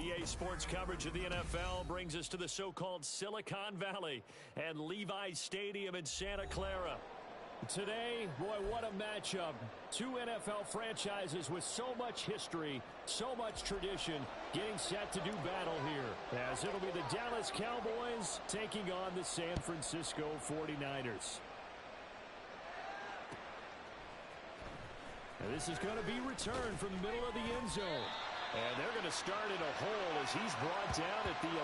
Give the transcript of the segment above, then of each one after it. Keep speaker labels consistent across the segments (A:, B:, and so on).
A: NBA sports coverage of the NFL brings us to the so-called Silicon Valley and Levi's Stadium in Santa Clara. Today, boy, what a matchup. Two NFL franchises with so much history, so much tradition, getting set to do battle here. As it'll be the Dallas Cowboys taking on the San Francisco 49ers. And this is going to be returned from the middle of the end zone. And they're going to start in a hole as he's brought down at the 11.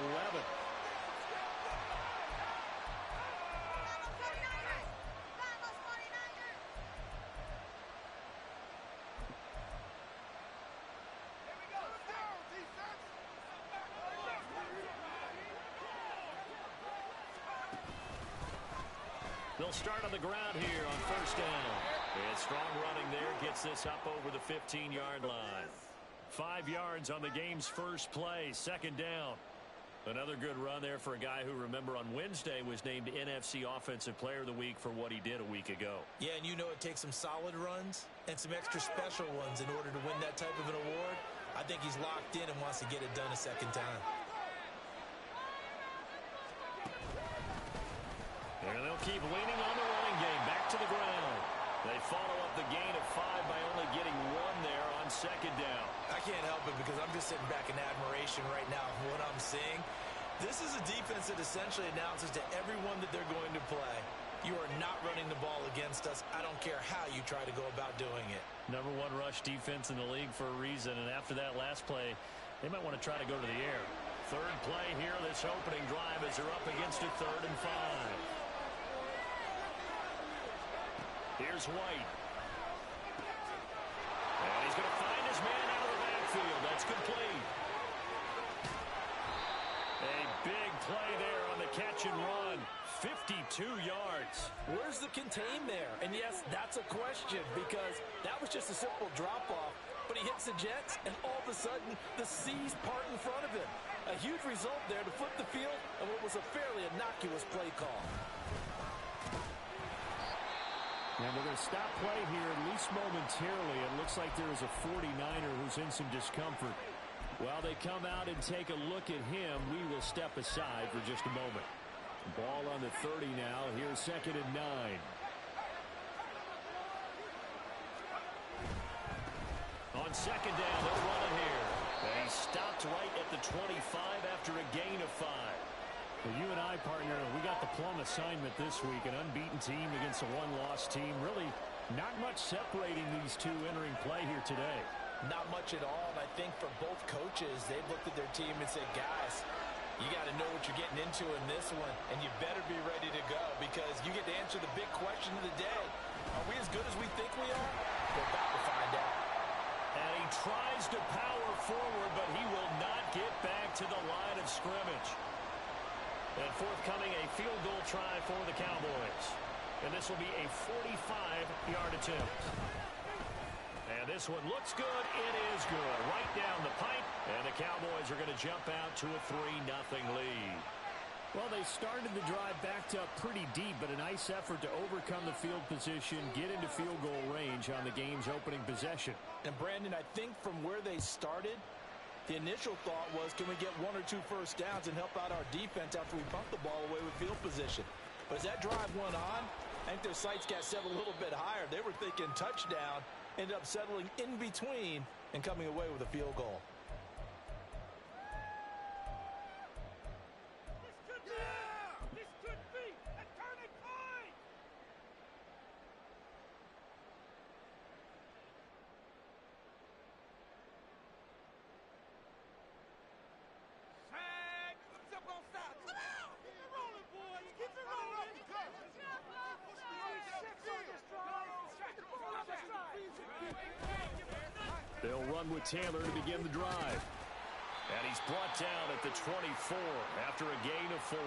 A: They'll start on the ground here on first down. And strong running there gets this up over the 15-yard line. 5 yards on the game's first play, second down. Another good run there for a guy who, remember, on Wednesday was named NFC Offensive Player of the Week for what he did a week ago.
B: Yeah, and you know it takes some solid runs and some extra special ones in order to win that type of an award. I think he's locked in and wants to get it done a second time.
A: And they'll keep leaning on the running game. Back to the ground. They follow up the gain of 5 by only getting 1 there on second down.
B: I can't help it because I'm just sitting back in admiration right now for what I'm seeing. This is a defense that essentially announces to everyone that they're going to play, you are not running the ball against us. I don't care how you try to go about doing it.
A: Number 1 rush defense in the league for a reason. And after that last play, they might want to try to go to the air. Third play here, this opening drive as they're up against a 3rd and 5. Here's White. And he's going to find his man out of the backfield. That's complete. A big play there on the catch and run. 52 yards.
B: Where's the contain there? And yes, that's a question because that was just a simple drop-off. But he hits the Jets, and all of a sudden, the seas part in front of him. A huge result there to flip the field on what was a fairly innocuous play call.
A: And they're going to stop play here, at least momentarily. It looks like there is a 49er who's in some discomfort. While they come out and take a look at him, we will step aside for just a moment. Ball on the 30 now. Here's 2nd and 9. On second down, they'll run it here. And he stopped right at the 25 after a gain of 5. Well, you and I, partner, we got the plum assignment this week. An unbeaten team against a one-loss team. Really not much separating these two entering play here today.
B: Not much at all. And I think for both coaches, they've looked at their team and said, guys, you got to know what you're getting into in this one. And you better be ready to go because you get to answer the big question of the day. Are we as good as we think we are? We're about to find out.
A: And he tries to power forward, but he will not get back to the line of scrimmage. And forthcoming, a field goal try for the Cowboys. And this will be a 45-yard attempt. And this one looks good. It is good. Right down the pipe. And the Cowboys are going to jump out to a 3-0 lead. Well, they started the drive backed up pretty deep, but a nice effort to overcome the field position, get into field goal range on the game's opening possession.
B: And, Brandon, I think from where they started, the initial thought was, can we get 1 or 2 first downs and help out our defense after we pump the ball away with field position? But as that drive went on, I think their sights got set a little bit higher. They were thinking touchdown, ended up settling in between and coming away with a field goal.
C: This could be a turning point!
A: They'll run with Taylor to begin the drive. And he's brought down at the 24 after a gain of 4.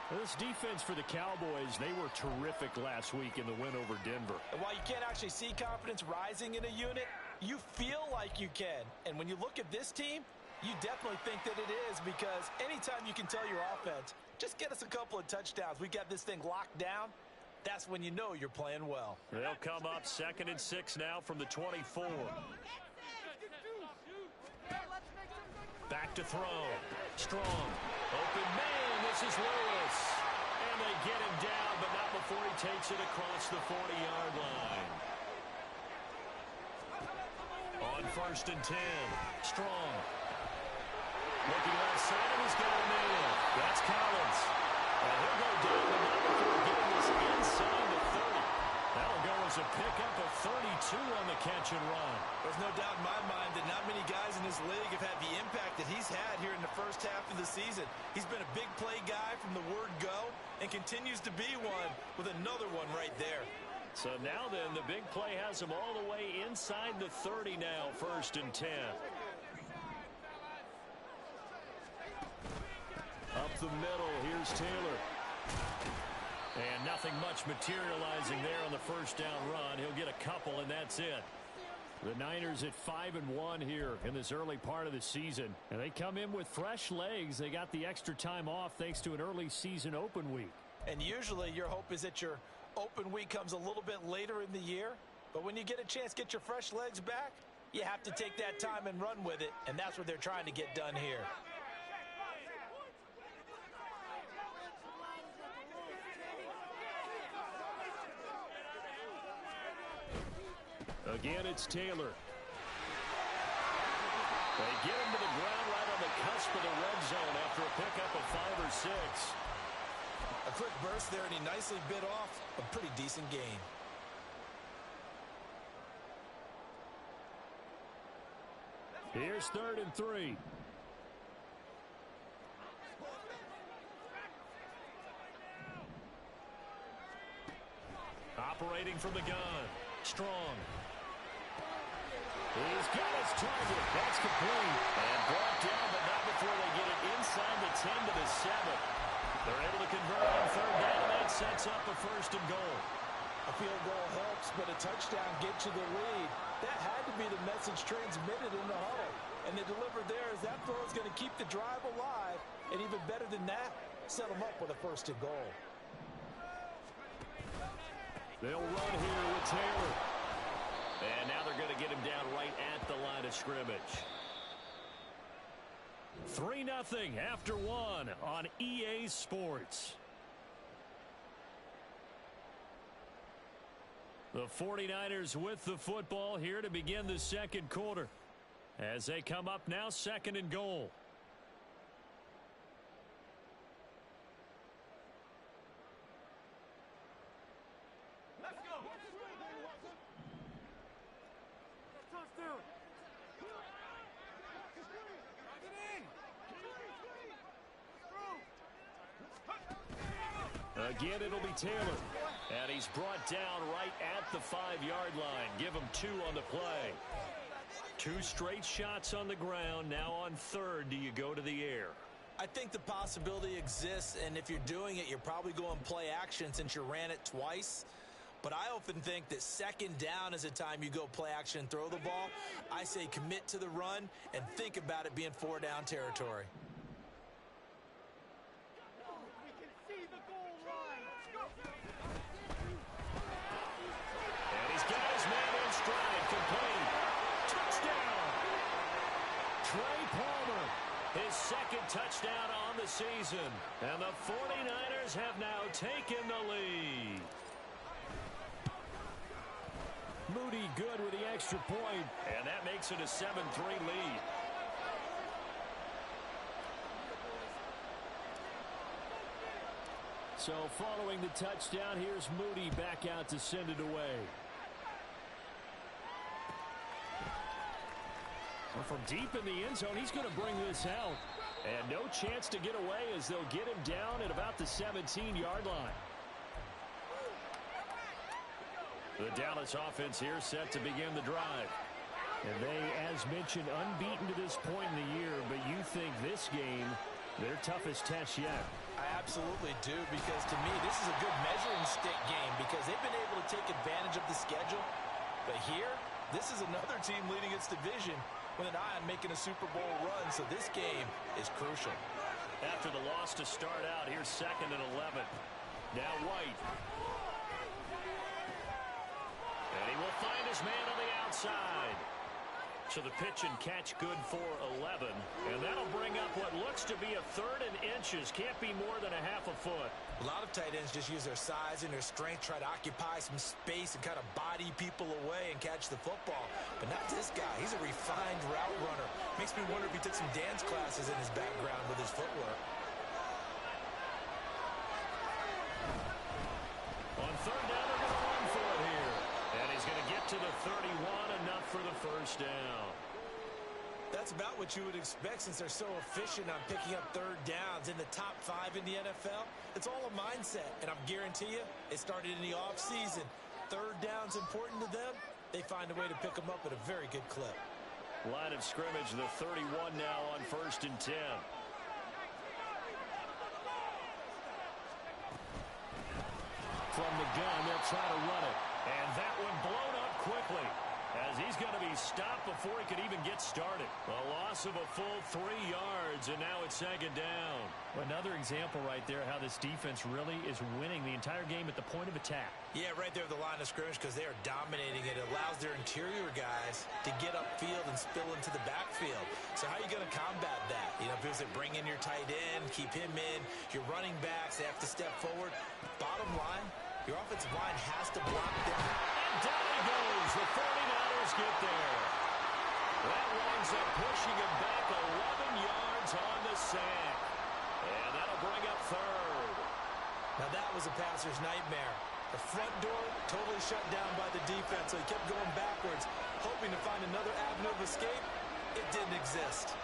A: Well, this defense for the Cowboys, they were terrific last week in the win over Denver.
B: And while you can't actually see confidence rising in a unit, you feel like you can. And when you look at this team, you definitely think that it is, because anytime you can tell your offense, just get us a couple of touchdowns, we got this thing locked down, that's when you know you're playing well.
A: They'll come up 2nd and 6 now from the 24. Back to throw. Strong. Open man. This is Lewis. And they get him down, but not before he takes it across the 40-yard line. On 1st and 10. Strong. Looking left side, and he's got a man. That's Collins. And he'll go down, but not before getting this inside the 30. That'll go as a pickup of 32 on the catch and run.
B: There's no doubt in my mind that not many guys in this league have had the impact that he's had here in the first half of the season. He's been a big play guy from the word go and continues to be one with another one right there.
A: So now then, the big play has him all the way inside the 30 now, 1st and 10. Up the middle, here's Taylor. And nothing much materializing there on the first down run. He'll get a couple, and that's it. The Niners at 5-1 here in this early part of the season. And they come in with fresh legs. They got the extra time off thanks to an early season open week.
B: And usually your hope is that your open week comes a little bit later in the year. But when you get a chance to get your fresh legs back, you have to take that time and run with it. And that's what they're trying to get done here.
A: Again, it's Taylor. They get him to the ground right on the cusp of the red zone after a pickup of 5 or 6.
B: A quick burst there, and he nicely bit off a pretty decent gain.
A: Here's 3rd and 3. Operating from the gun. Strong. He's got his target. That's complete. And brought down, but not before they get it inside the 10 to the 7. They're able to convert on 3rd down, and that sets up a 1st and goal.
B: A field goal helps, but a touchdown gets you the lead. That had to be the message transmitted in the huddle. And they delivered there as that throw is going to keep the drive alive. And even better than that, set them up with a 1st and goal.
A: They'll run here with Taylor. And now they're going to get him down right at the line of scrimmage. 3-0 after 1 on EA Sports. The 49ers with the football here to begin the 2nd quarter. As they come up now, 2nd and goal. Again, it'll be Taylor. And he's brought down right at the 5-yard line. Give him 2 on the play. 2 straight shots on the ground. Now on 3rd, do you go to the air?
B: I think the possibility exists, and if you're doing it, you're probably going play action since you ran it twice. But I often think that 2nd down is a time you go play action and throw the ball. I say commit to the run and think about it being 4-down territory.
A: And he's got his man in stride, complete. Touchdown! Trey Palmer, his 2nd touchdown on the season. And the 49ers have now taken the lead. Moody good with the extra point, and that makes it a 7-3 lead. So following the touchdown, here's Moody back out to send it away. Well, from deep in the end zone, he's going to bring this out. And no chance to get away as they'll get him down at about the 17-yard line. The Dallas offense here set to begin the drive. And they, as mentioned, unbeaten to this point in the year, but you think this game, their toughest test yet.
B: I absolutely do, because to me, this is a good measuring stick game because they've been able to take advantage of the schedule. But here, this is another team leading its division with an eye on making a Super Bowl run, so this game is crucial.
A: After the loss to start out, here's 2nd and 11. Now White. And he will find his man on the outside. So the pitch and catch good for 11. And that'll bring up what looks to be a 3rd and inches. Can't be more than a half a foot.
B: A lot of tight ends just use their size and their strength, try to occupy some space and kind of body people away and catch the football. But not this guy. He's a refined route runner. Makes me wonder if he took some dance classes in his background with his footwork.
A: On 3rd down, they're going to run for it here. And he's going to get to the 31, enough for the 1st down.
B: That's about what you would expect since they're so efficient on picking up 3rd downs in the top 5 in the NFL. It's all a mindset, and I guarantee you, it started in the offseason. 3rd down's important to them. They find a way to pick them up at a very good clip.
A: Line of scrimmage, the 31 now on 1st and 10. From the gun, they'll try to run it. And that one blown up quickly, as he's going to be stopped before he could even get started. A loss of a full 3 yards, and now it's 2nd down.
D: Another example right there how this defense really is winning the entire game at the point of attack.
B: Yeah, right there at the line of scrimmage because they are dominating it. It allows their interior guys to get upfield and spill into the backfield. So how are you going to combat that? You know, people say bring in your tight end, keep him in. Your running backs, they have to step forward. Bottom line, your offensive line has to block them.
A: And down he goes. The 49ers get there. That winds up pushing him back 11 yards on the sack. And that'll bring up 3rd.
B: Now that was a passer's nightmare. The front door totally shut down by the defense, so he kept going backwards, hoping to find another avenue of escape. It didn't exist.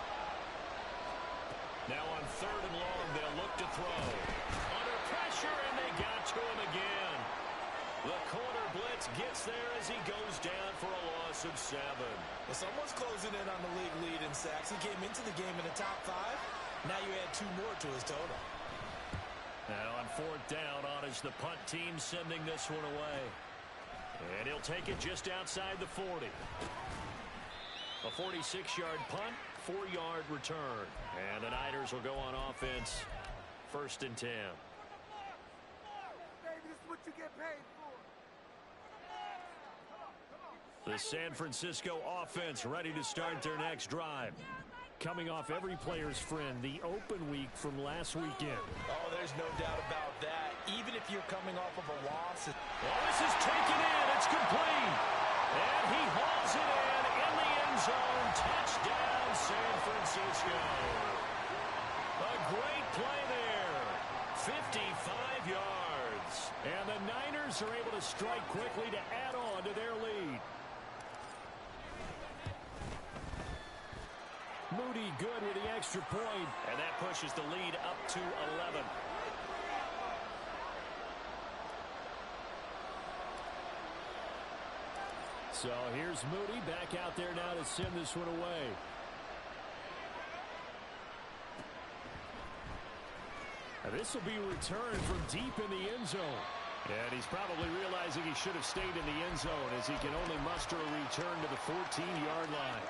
A: Now on 3rd and long, they'll look to throw. Under pressure, and they got to him again. The corner blitz gets there as he goes down for a loss of 7.
B: Well, someone's closing in on the league lead in sacks. He came into the game in the top 5. Now you add 2 more to his total.
A: Now on 4th down, on is the punt team sending this one away. And he'll take it just outside the 40. A 46-yard punt, 4-yard return. And the Niners will go on offense, 1st and 10.
C: Baby, this is what you get paid for.
A: The San Francisco offense ready to start their next drive. Coming off every player's friend, the open week from last weekend.
B: Oh, there's no doubt about that. Even if you're coming off of a loss.
A: Well, this is taken in. It's complete. And he hauls it in the end zone. Touchdown, San Francisco. A great play there. 55 yards. And the Niners are able to strike quickly to add on to their lead. Moody good with the extra point. And that pushes the lead up to 11. So here's Moody back out there now to send this one away. Now this will be returned from deep in the end zone. And he's probably realizing he should have stayed in the end zone as he can only muster a return to the 14-yard line.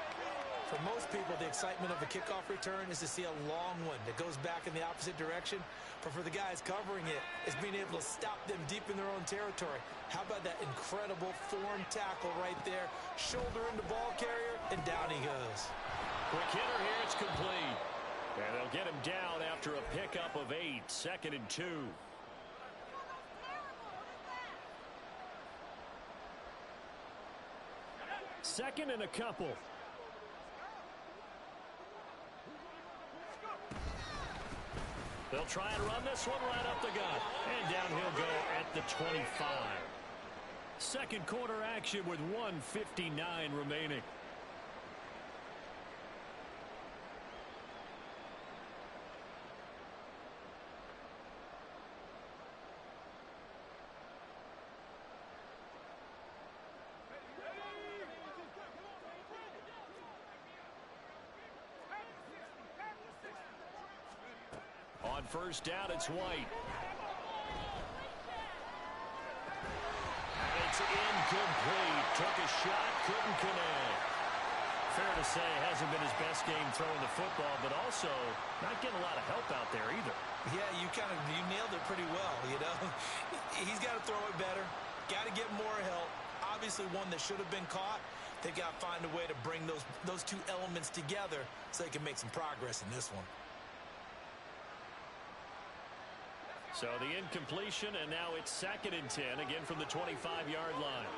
B: For most people, the excitement of a kickoff return is to see a long one that goes back in the opposite direction. But for the guys covering it, it's being able to stop them deep in their own territory. How about that incredible form tackle right there? Shoulder into ball carrier, and down he goes.
A: Quick hitter here, it's complete. And they'll get him down after a pickup of 8, 2nd and 2. Second and a couple. They'll try and run this one right up the gut. And down he'll go at the 25. Second quarter action with 1:59 remaining. On 1st down, it's White. And it's incomplete. Took a shot, couldn't connect. Fair to say, hasn't been his best game throwing the football, but also not getting a lot of help out there either.
B: Yeah, you nailed it pretty well, you know. He's got to throw it better. Got to get more help. Obviously one that should have been caught. They've got to find a way to bring those two elements together so they can make some progress in this one.
A: So the incompletion, and now it's 2nd and 10, again from the 25-yard line.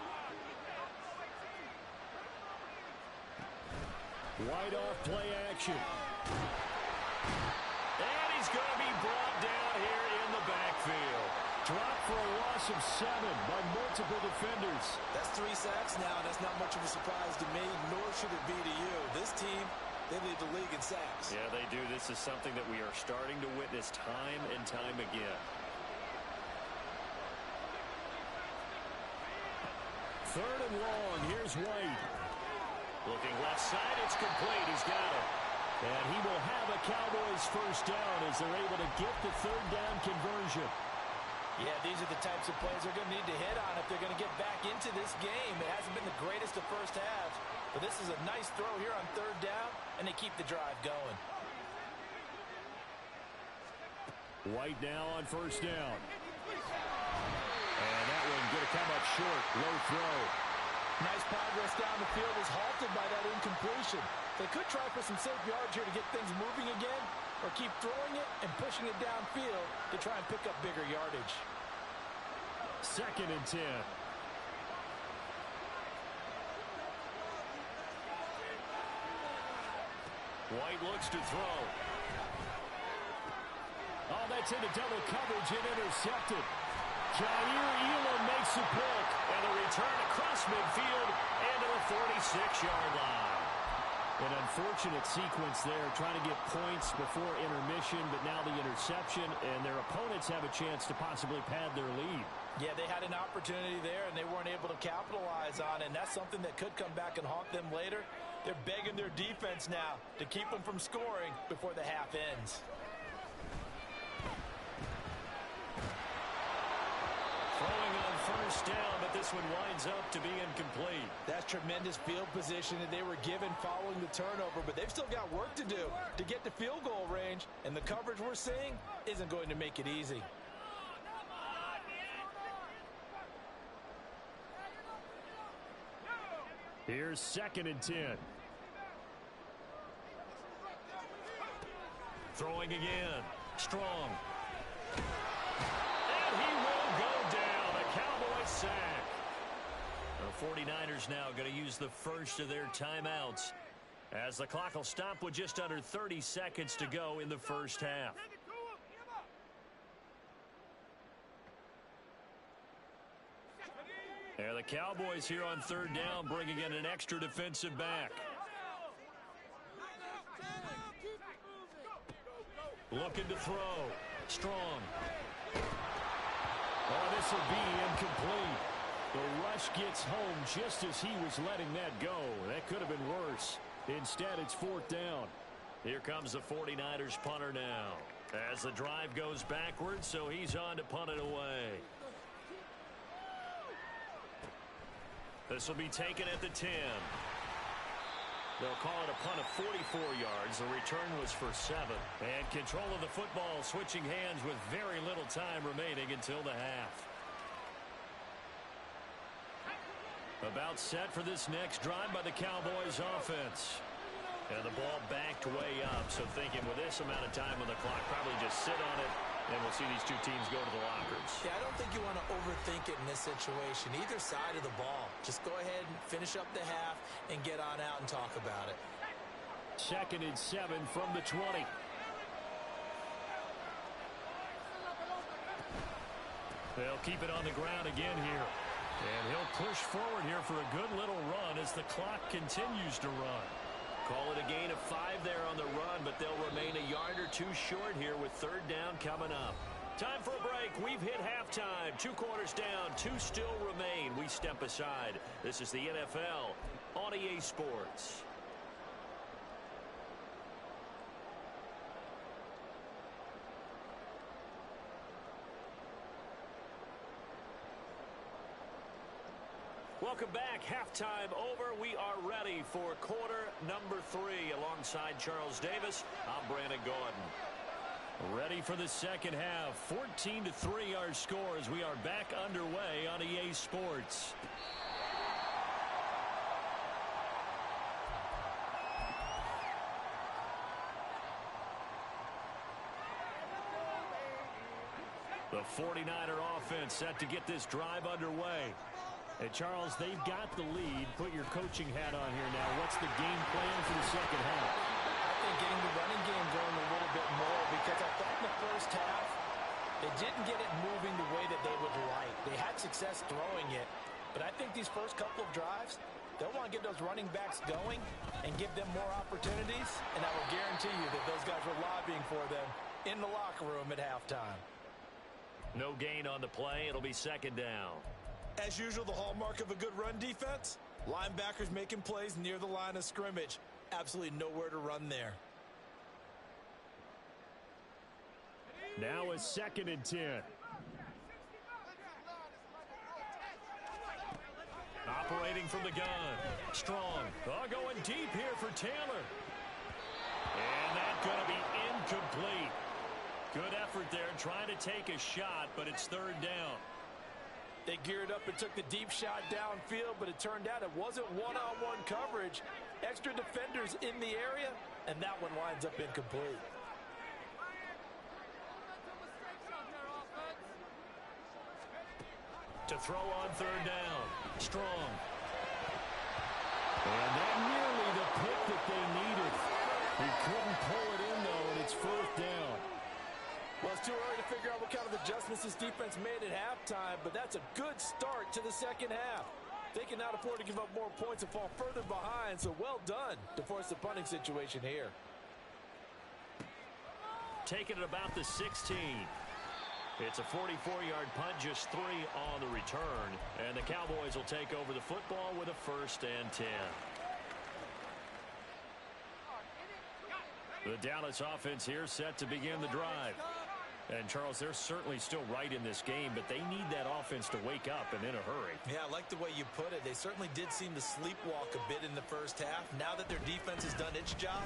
D: White off play action.
A: And he's going to be brought down here in the backfield.
D: Dropped for a loss of 7 by multiple defenders.
B: That's 3 sacks now, and that's not much of a surprise to me, nor should it be to you. This team, they lead the league in sacks.
A: Yeah, they do. This is something that we are starting to witness time and time again.
D: 3rd and long. Here's White.
A: Looking left side, it's complete. He's got it.
D: And he will have a Cowboys first down as they're able to get the 3rd down conversion.
B: Yeah, these are the types of plays they're going to need to hit on if they're going to get back into this game. It hasn't been the greatest of first halves, but this is a nice throw here on 3rd down, and they keep the drive going.
D: White now on 1st down. And that one going to come up short. Low throw.
B: Nice progress down the field is halted by that incompletion. They could try for some safe yards here to get things moving again, or keep throwing it and pushing it downfield to try and pick up bigger yardage.
D: 2nd and 10.
A: White looks to throw.
D: Oh, that's into double coverage and intercepted. Jair Elam makes a pick.
A: And a return across midfield into the 46-yard line.
D: An unfortunate sequence there, trying to get points before intermission, but now the interception, and their opponents have a chance to possibly pad their lead.
B: Yeah, they had an opportunity there, and they weren't able to capitalize on it, and that's something that could come back and haunt them later. They're begging their defense now to keep them from scoring before the half ends.
A: Throwing on 1st down, but this one winds up to be incomplete.
B: That's tremendous field position that they were given following the turnover, but they've still got work to do to get to field goal range, and the coverage we're seeing isn't going to make it easy.
D: Here's 2nd and 10.
A: Throwing again. Strong. And he will go down. A Cowboys sack. The 49ers now going to use the first of their timeouts, as the clock will stop with just under 30 seconds to go in the first half. And the Cowboys here on 3rd down, bringing in an extra defensive back. Looking to throw. Strong.
D: Oh, this will be incomplete. The rush gets home just as he was letting that go. That could have been worse. Instead, it's 4th down.
A: Here comes the 49ers punter now, as the drive goes backwards, so he's on to punt it away. This will be taken at the 10. They'll call it a punt of 44 yards. The return was for 7. And control of the football switching hands with very little time remaining until the half. About set for this next drive by the Cowboys offense. And the ball backed way up, so thinking with this amount of time on the clock, probably just sit on it, and we'll see these two teams go to the lockers.
B: Yeah, I don't think you want to overthink it in this situation, either side of the ball. Just go ahead and finish up the half and get on out and talk about it.
D: 2nd and 7 from the 20.
A: They'll keep it on the ground again here. And he'll push forward here for a good little run as the clock continues to run. Call it a gain of 5 there on the run, but they'll remain a yard or two short here with 3rd down coming up. Time for a break. We've hit halftime. 2 quarters down, 2 still remain. We step aside. This is the NFL on EA Sports. Welcome back. Halftime over. We are ready for quarter number 3. Alongside Charles Davis, I'm Brandon Gordon.
D: Ready for the second half. 14-3 our score as we are back underway on EA Sports. The 49er offense set to get this drive underway. And, Charles, they've got the lead. Put your coaching hat on here now. What's the game plan for the second half?
B: I think getting the running game going a little bit more, because I thought in the first half they didn't get it moving the way that they would like. They had success throwing it, but I think these first couple of drives, they'll want to get those running backs going and give them more opportunities, and I will guarantee you that those guys were lobbying for them in the locker room at halftime.
D: No gain on the play. It'll be second down.
B: As usual, the hallmark of a good run defense, linebackers making plays near the line of scrimmage. Absolutely nowhere to run there.
D: Now a 2nd and 10. Operating from the gun. Strong. Going deep here for Taylor. And that's going to be incomplete. Good effort there trying to take a shot, but it's 3rd down.
B: They geared up and took the deep shot downfield, but it turned out it wasn't one-on-one coverage. Extra defenders in the area, and that one winds up incomplete.
D: To throw on 3rd down. Strong. And that nearly the pick that they needed. He couldn't pull it in, though, and it's 4th down.
B: Well, it's too early to figure out what kind of adjustments this defense made at halftime, but that's a good start to the second half. They cannot afford to give up more points and fall further behind, so well done to force the punting situation here.
D: Taking it about the 16. It's a 44-yard punt, just 3 on the return. And the Cowboys will take over the football with a 1st and 10. The Dallas offense here set to begin the drive. And, Charles, they're certainly still right in this game, but they need that offense to wake up and in a hurry.
B: Yeah, I like the way you put it. They certainly did seem to sleepwalk a bit in the first half. Now that their defense has done its job,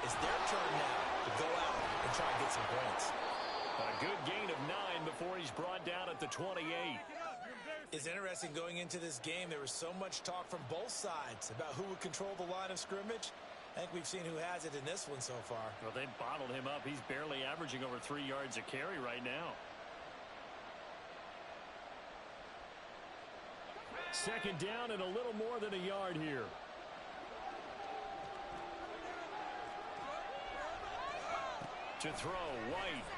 B: it's their turn now to go out and try and get some points.
D: A good gain of 9 before he's brought down at the 28.
B: It's interesting going into this game. There was so much talk from both sides about who would control the line of scrimmage. I think we've seen who has it in this one so far.
D: Well, they bottled him up. He's barely averaging over 3 yards a carry right now. 2nd down and a little more than a yard here. To throw, White.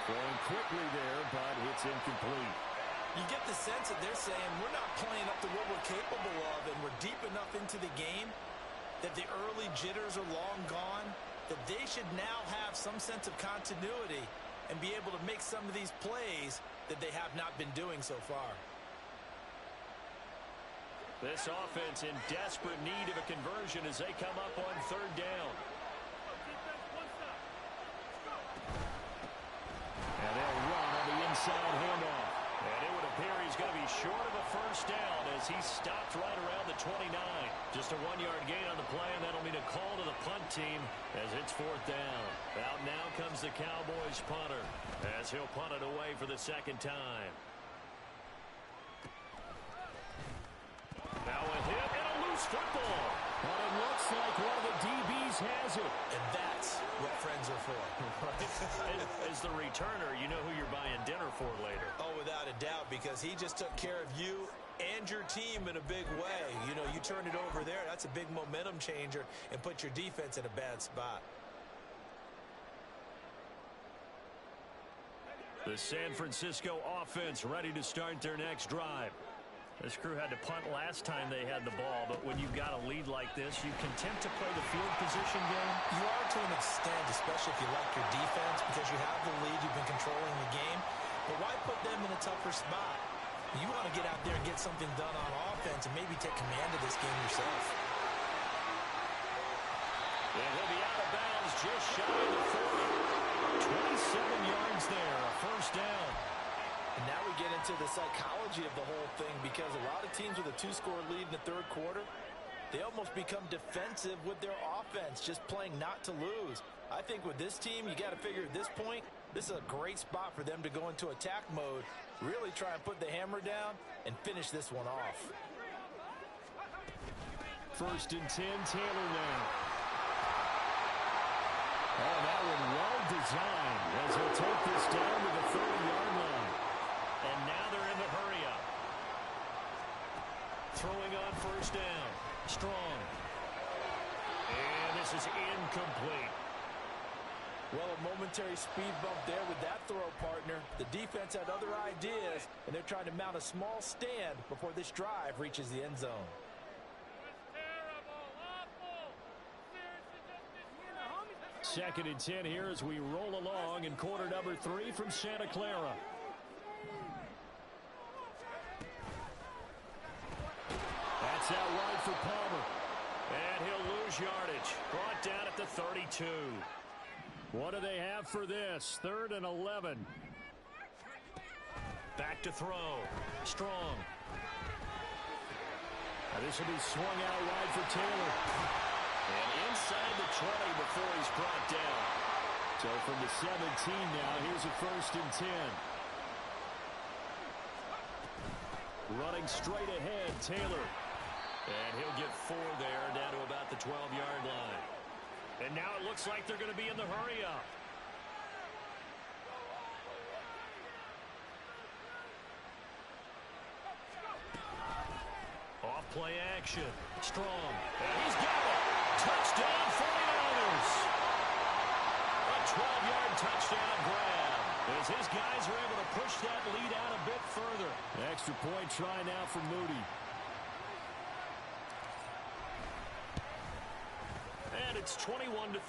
D: Going quickly there, but it's incomplete.
B: You get the sense that they're saying we're not playing up to what we're capable of, and we're deep enough into the game that the early jitters are long gone, that they should now have some sense of continuity and be able to make some of these plays that they have not been doing so far.
D: This offense in desperate need of a conversion as they come up on 3rd down. And they'll run on the inside handoff. And it would appear he's going to be short of a 1st down as he stopped right around the 29. Just a 1-yard gain on the play, and that'll mean a call to the punt team as it's 4th down. Out now comes the Cowboys punter as he'll punt it away for the 2nd time. Now a hit and a loose football. But it looks like one of the DBs has it.
B: And that's what friends are for.
D: As the returner, you know who you're buying dinner for later.
B: Oh, without a doubt, because he just took care of you and your team in a big way. You know, you turn it over there, that's a big momentum changer and put your defense in a bad spot.
D: The San Francisco offense ready to start their next drive. This crew had to punt last time they had the ball, but when you've got a lead like this, you content to play the field position game?
B: You are to an extent, especially if you like your defense, because you have the lead, you've been controlling the game. But why put them in a tougher spot? You want to get out there and get something done on offense and maybe take command of this game yourself.
D: And he'll be out of bounds just shy of the 40. 27 yards there, a 1st down.
B: And now we get into the psychology of the whole thing, because a lot of teams with a 2-score lead in the 3rd quarter, they almost become defensive with their offense, just playing not to lose. I think with this team, you got to figure at this point, this is a great spot for them to go into attack mode, really try and put the hammer down and finish this one off.
D: 1st and 10, Taylor now. Oh, that one well designed as he'll take this down to the 30-yard line. And now they're in the hurry-up. Throwing on first down. Strong. And this is incomplete.
B: Well, a momentary speed bump there with that throw, partner. The defense had other ideas, and they're trying to mount a small stand before this drive reaches the end zone.
D: Second and 10 here as we roll along in quarter number 3 from Santa Clara. That's out wide for Palmer. And he'll lose yardage. Brought down at the 32. What do they have for this? 3rd and 11. Back to throw. Strong. Now this will be swung out wide for Taylor. And inside the 20 before he's brought down. So from the 17 now, here's a 1st and 10. Running straight ahead, Taylor. And he'll get 4 there, down to about the 12-yard line. And now it looks like they're going to be in the hurry-up. Off-play action. Strong. And he's got it. Touchdown, 49ers. A 12-yard touchdown grab. As his guys are able to push that lead out a bit further. Extra point try now for Moody. And it's 21-3.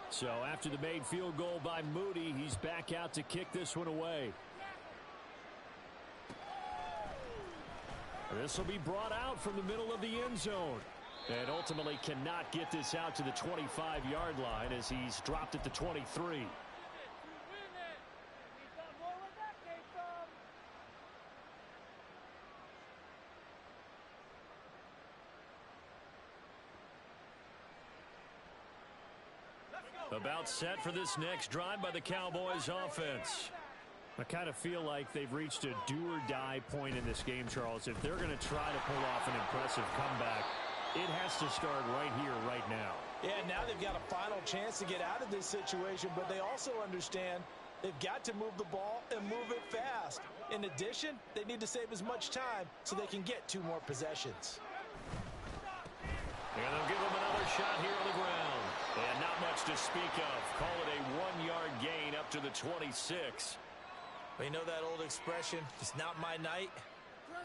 D: So after the made field goal by Moody, he's back out to kick this one away. This will be brought out from the middle of the end zone. And ultimately cannot get this out to the 25-yard line as he's dropped at the 23. About set for this next drive by the Cowboys offense. I kind of feel like they've reached a do-or-die point in this game, Charles. If they're going to try to pull off an impressive comeback, it has to start right here, right now.
B: Yeah, now they've got a final chance to get out of this situation, but they also understand they've got to move the ball and move it fast. In addition, they need to save as much time so they can get 2 more possessions.
D: And they'll give him another shot here on the ground. And not much to speak of. Call it a 1-yard gain up to the 26.
B: Well, you know that old expression, it's not my night?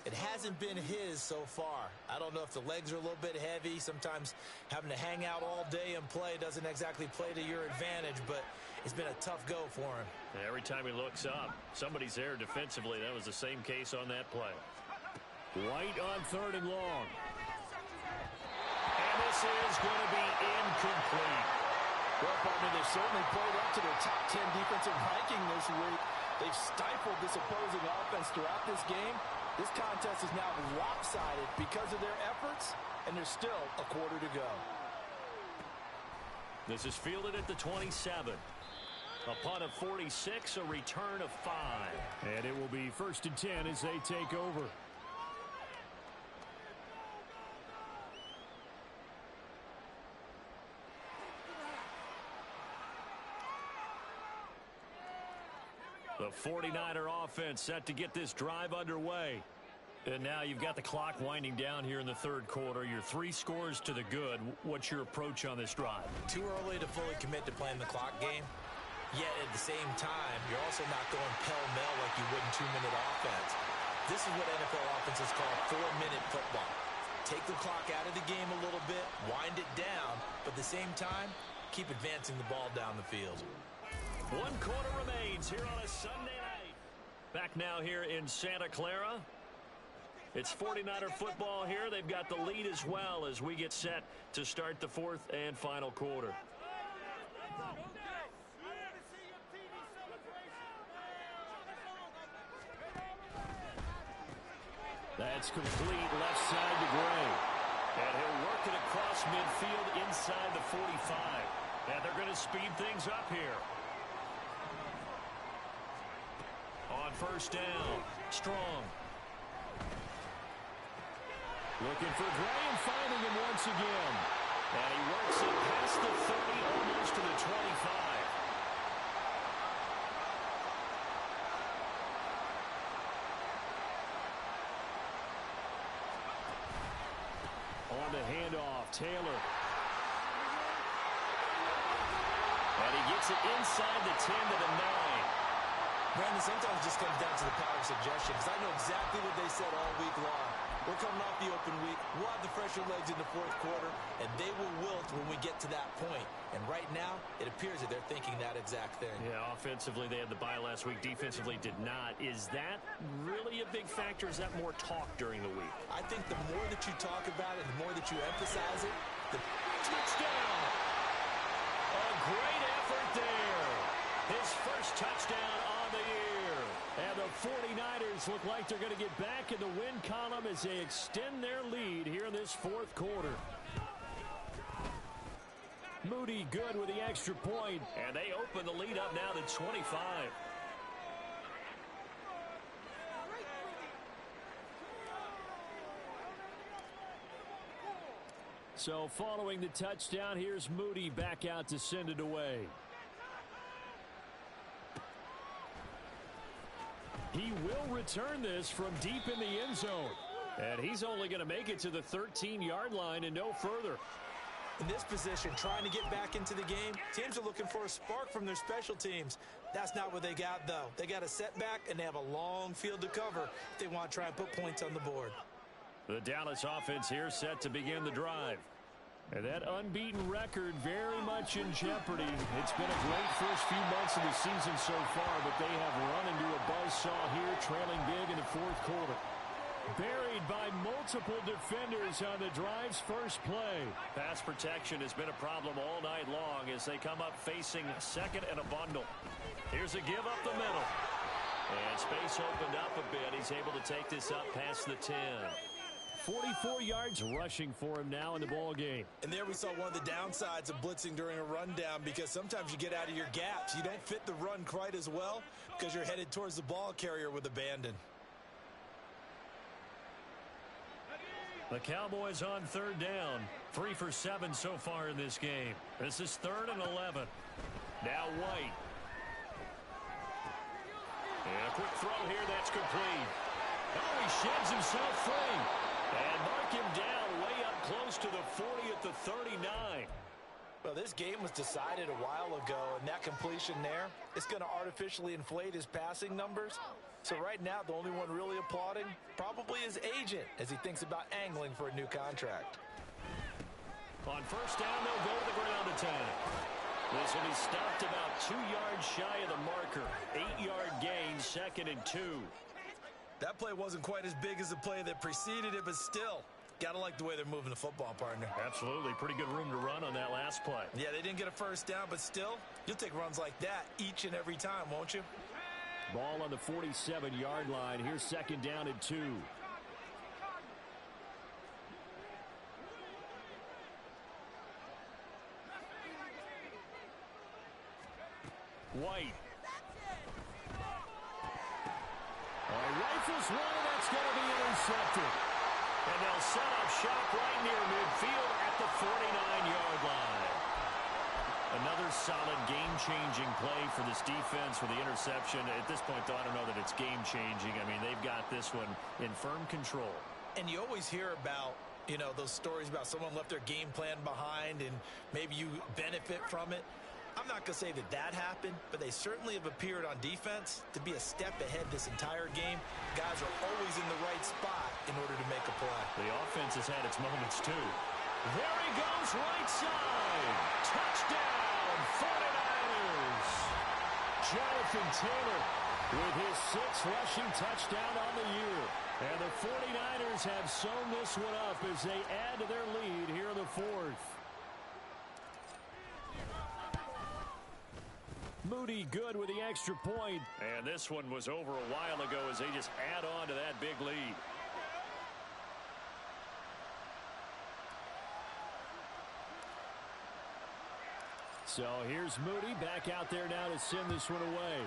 B: It hasn't been his so far. I don't know if the legs are a little bit heavy. Sometimes having to hang out all day and play doesn't exactly play to your advantage, but it's been a tough go for him.
D: Every time he looks up, somebody's there defensively. That was the same case on that play. White on 3rd and long. And this is going to be incomplete.
B: Well, partner, they've certainly played up to their top 10 defensive ranking this week. They've stifled this opposing offense throughout this game. This contest is now lopsided because of their efforts, and there's still a quarter to go.
D: This is fielded at the 27. Upon a 46, a return of 5. And it will be 1st and 10 as they take over. The 49er offense set to get this drive underway. And now you've got the clock winding down here in the 3rd quarter. Your 3 scores to the good. What's your approach on this drive?
B: Too early to fully commit to playing the clock game. Yet at the same time, you're also not going pell-mell like you would in 2-minute offense. This is what NFL offenses call 4-minute football. Take the clock out of the game a little bit, wind it down, but at the same time, keep advancing the ball down the field.
D: 1 quarter remains here on a Sunday night. Back now here in Santa Clara. It's 49er football here. They've got the lead as well as we get set to start the 4th and final quarter. That's complete left side to Gray. And he'll work it across midfield inside the 45. And they're going to speed things up here.
A: On first down, Strong. Looking for Gray and finding him once again. And he works it past the 30, almost to the 25. On the handoff, Taylor. And he gets it inside the 10 to the 9.
B: Brandon, sometimes it just comes down to the power of suggestion, because I know exactly what they said all week long. We're coming off the open week. We'll have the fresher legs in the fourth quarter, and they will wilt when we get to that point. And right now, it appears that they're thinking that exact thing.
A: Yeah, offensively, they had the bye last week. Defensively, did not. Is that really a big factor? Is that more talk during the week?
B: I think the more that you talk about it, the more that you emphasize it, the
A: touchdown! A great effort there. His first touchdown on the year. And the 49ers look like they're going to get back in the win column as they extend their lead here in this fourth quarter. Moody good with the extra point. And they open the lead up now to 25. So following the touchdown, here's Moody back out to send it away. He will return this from deep in the end zone. And he's only going to make it to the 13-yard line and no further.
B: In this position, trying to get back into the game, teams are looking for a spark from their special teams. That's not what they got, though. They got a setback, and they have a long field to cover if they want to try and put points on the board.
A: The Dallas offense here set to begin the drive. And that unbeaten record very much in jeopardy. It's been a great first few months of the season so far, but they have run into a buzzsaw here, trailing big in the fourth quarter. Buried by multiple defenders on the drive's first play. Pass protection has been a problem all night long as they come up facing second and a bundle. Here's a give up the middle. And space opened up a bit. He's able to take this up past the 10. 44 yards rushing for him now in the ball game.
B: And there we saw one of the downsides of blitzing during a rundown, because sometimes you get out of your gaps. You don't fit the run quite as well because you're headed towards the ball carrier with abandon.
A: The Cowboys on third down. 3 for 7 so far in this game. This is 3rd and 11. Now White. And a quick throw here that's complete. Oh, he sheds himself free. And mark him down way up close to the 40 at the 39.
B: Well, this game was decided a while ago, and that completion there, it's going to artificially inflate his passing numbers. So right now, the only one really applauding probably his agent as he thinks about angling for a new contract.
A: On first down, they'll go to the ground attack. This will be stopped about 2 yards shy of the marker. 8-yard gain, 2nd and 2.
B: That play wasn't quite as big as the play that preceded it, but still, got to like the way they're moving the football, partner.
A: Absolutely. Pretty good room to run on that last play.
B: Yeah, they didn't get a first down, but still, you'll take runs like that each and every time, won't you?
A: Ball on the 47-yard line. Here's 2nd down and 2. White. Rifles one, and that's going to be intercepted. And they'll set up shop right near midfield at the 49-yard line. Another solid game-changing play for this defense with the interception. At this point, though, I don't know that it's game-changing. I mean, they've got this one in firm control.
B: And you always hear about, you know, those stories about someone left their game plan behind and maybe you benefit from it. I'm not going to say that that happened, but they certainly have appeared on defense to be a step ahead this entire game. Guys are always in the right spot in order to make a play.
A: The offense has had its moments, too. There he goes, right side. Touchdown, 49ers. Jonathan Taylor with his 6th rushing touchdown on the year. And the 49ers have sewn this one up as they add to their lead here in the 4th. Moody good with the extra point. And this one was over a while ago as they just add on to that big lead. So here's Moody back out there now to send this one away.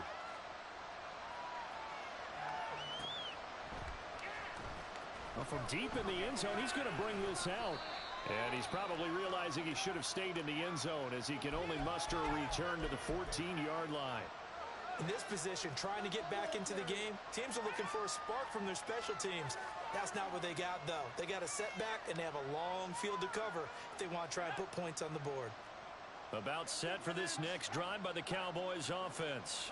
A: Well, from deep in the end zone, he's going to bring this out. And he's probably realizing he should have stayed in the end zone as he can only muster a return to the 14-yard line.
B: In this position, trying to get back into the game, teams are looking for a spark from their special teams. That's not what they got, though. They got a setback, and they have a long field to cover if they want to try and put points on the board. About set for this next drive by the Cowboys offense.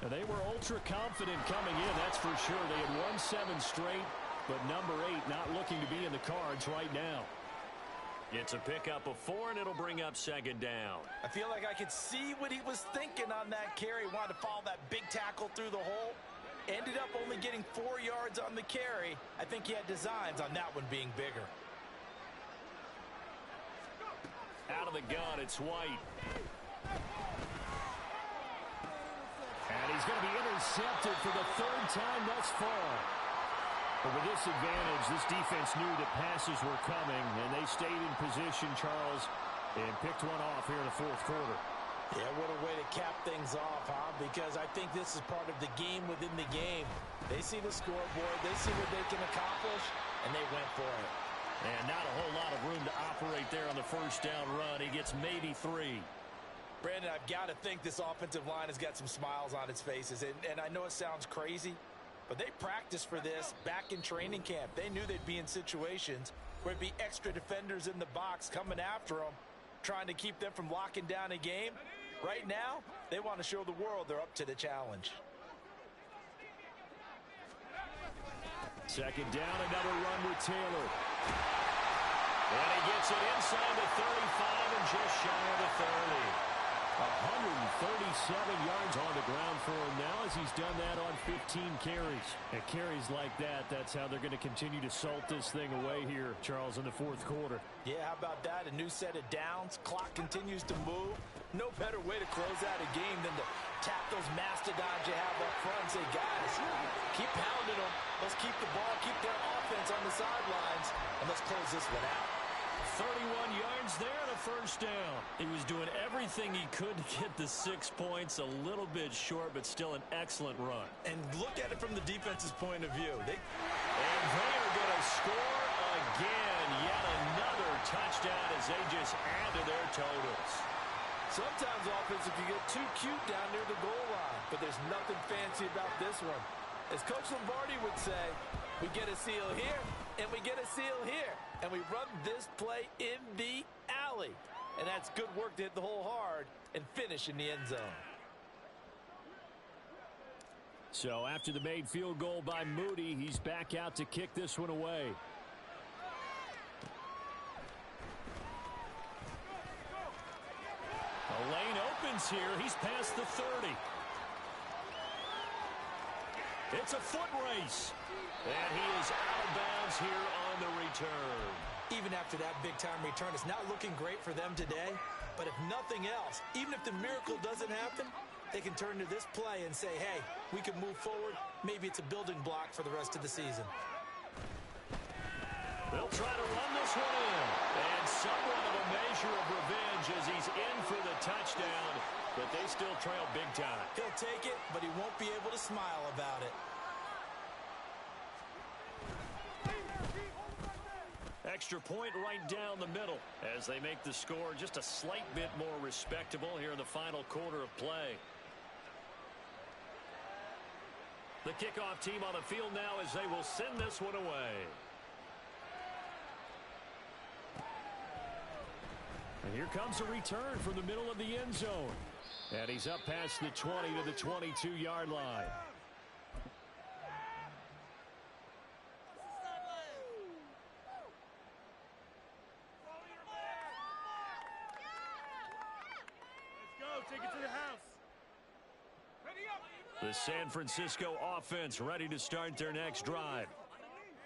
A: Now, they were ultra confident coming in, that's for sure. They had won 7 straight, but number 8 not looking to be in the cards right now.
D: It's a pickup of 4, and it'll bring up second down.
B: I feel like I could see what he was thinking on that carry. Wanted to follow that big tackle through the hole. Ended up only getting 4 yards on the carry. I think he had designs on that one being bigger.
A: Out of the gun, it's White. And he's going to be intercepted for the 3rd time thus far. But with this advantage, this defense knew that passes were coming, and they stayed in position, Charles, and picked one off here in the 4th quarter.
B: Yeah, what a way to cap things off, huh? Because I think this is part of the game within the game. They see the scoreboard, they see what they can accomplish, and they went for it.
A: And not a whole lot of room to operate there on the first down run. He gets maybe 3.
B: Brandon, I've got to think this offensive line has got some smiles on its faces. And I know it sounds crazy, but they practiced for this back in training camp. They knew they'd be in situations where it'd be extra defenders in the box coming after them, trying to keep them from locking down a game. Right now, they want to show the world they're up to the challenge.
A: Second down, another run with Taylor. And he gets it inside the 35 and just shy of the 30. 137 yards on the ground for him now as he's done that on 15 carries. And carries like that, that's how they're going to continue to salt this thing away here, Charles, in the 4th quarter.
B: Yeah, how about that? A new set of downs. Clock continues to move. No better way to close out a game than to tap those mastodons you have up front and say, guys, keep pounding them. Let's keep the ball, keep their offense on the sidelines, and let's close this one out.
A: 31 yards there and a first down. He was doing everything he could to get the 6 points, a little bit short, but still an excellent run.
B: And look at it from the defense's point of view.
A: And they are going to score again. Yet another touchdown as they just add to their totals.
B: Sometimes offense, if you get too cute down near the goal line, but there's nothing fancy about this one. As Coach Lombardi would say, we get a seal here, and we get a seal here. And we run this play in the alley. And that's good work to hit the hole hard and finish in the end zone.
A: So after the made field goal by Moody, he's back out to kick this one away. The lane opens here. He's past the 30. It's a foot race. And he is out of bounds here on the return.
B: Even after that big-time return, it's not looking great for them today. But if nothing else, even if the miracle doesn't happen, they can turn to this play and say, hey, we can move forward. Maybe it's a building block for the rest of the season.
A: They'll try to run this one in. And somewhat of a measure of revenge as he's in for the touchdown. But they still trail big time.
B: He'll take it, but he won't be able to smile about it.
A: Extra point right down the middle as they make the score just a slight bit more respectable here in the final quarter of play. The kickoff team on the field now as they will send this one away. And here comes a return from the middle of the end zone. And he's up past the 20 to the 22-yard line.
C: Take it to the house. Ready up.
A: The San Francisco offense ready to start their next drive.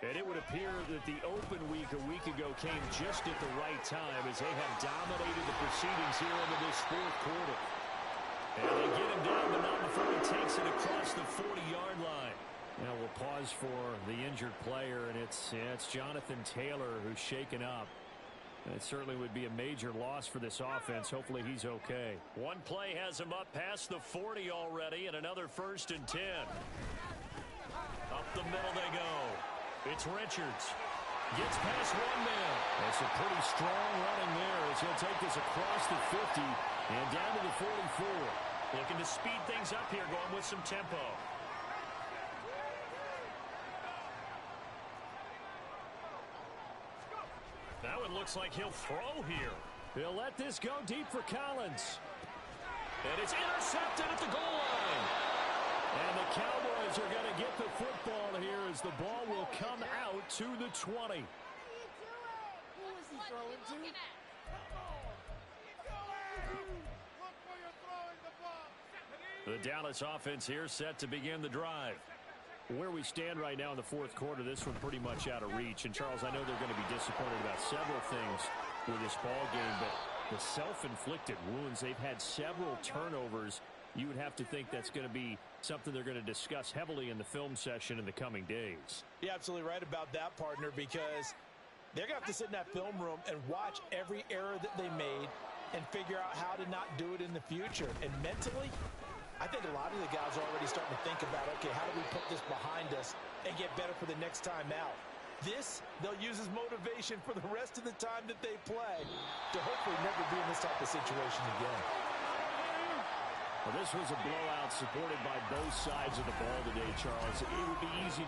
A: And it would appear that the open week a week ago came just at the right time as they have dominated the proceedings here into this 4th quarter. And they get him down, but not before he takes it across the 40-yard line. Now we'll pause for the injured player, and it's Jonathan Taylor who's shaken up. It certainly would be a major loss for this offense. Hopefully he's okay. One play has him up past the 40 already, and another 1st and 10. Up the middle they go. It's Richards. Gets past one man. That's a pretty strong running there as he'll take this across the 50 and down to the 44. Looking to speed things up here, going with some tempo. Now it looks like he'll throw here. He'll let this go deep for Collins. And it's intercepted at the goal line. And the Cowboys are going to get the football here as the ball will come out to the 20.
C: Who is he throwing to?
A: The Dallas offense here set to begin the drive. Where we stand right now in the fourth quarter, this one pretty much out of reach. And, Charles, I know they're going to be disappointed about several things with this ball game, but the self-inflicted wounds, they've had several turnovers. You would have to think that's going to be something they're going to discuss heavily in the film session in the coming days.
B: You're absolutely right about that, partner, because they're going to have to sit in that film room and watch every error that they made and figure out how to not do it in the future. And mentally, I think a lot of the guys are already starting to think about, okay, how do we put this behind us and get better for the next time out? This, they'll use as motivation for the rest of the time that they play to hopefully never be in this type of situation again.
A: Well, this was a blowout supported by both sides of the ball today, Charles. It would be easy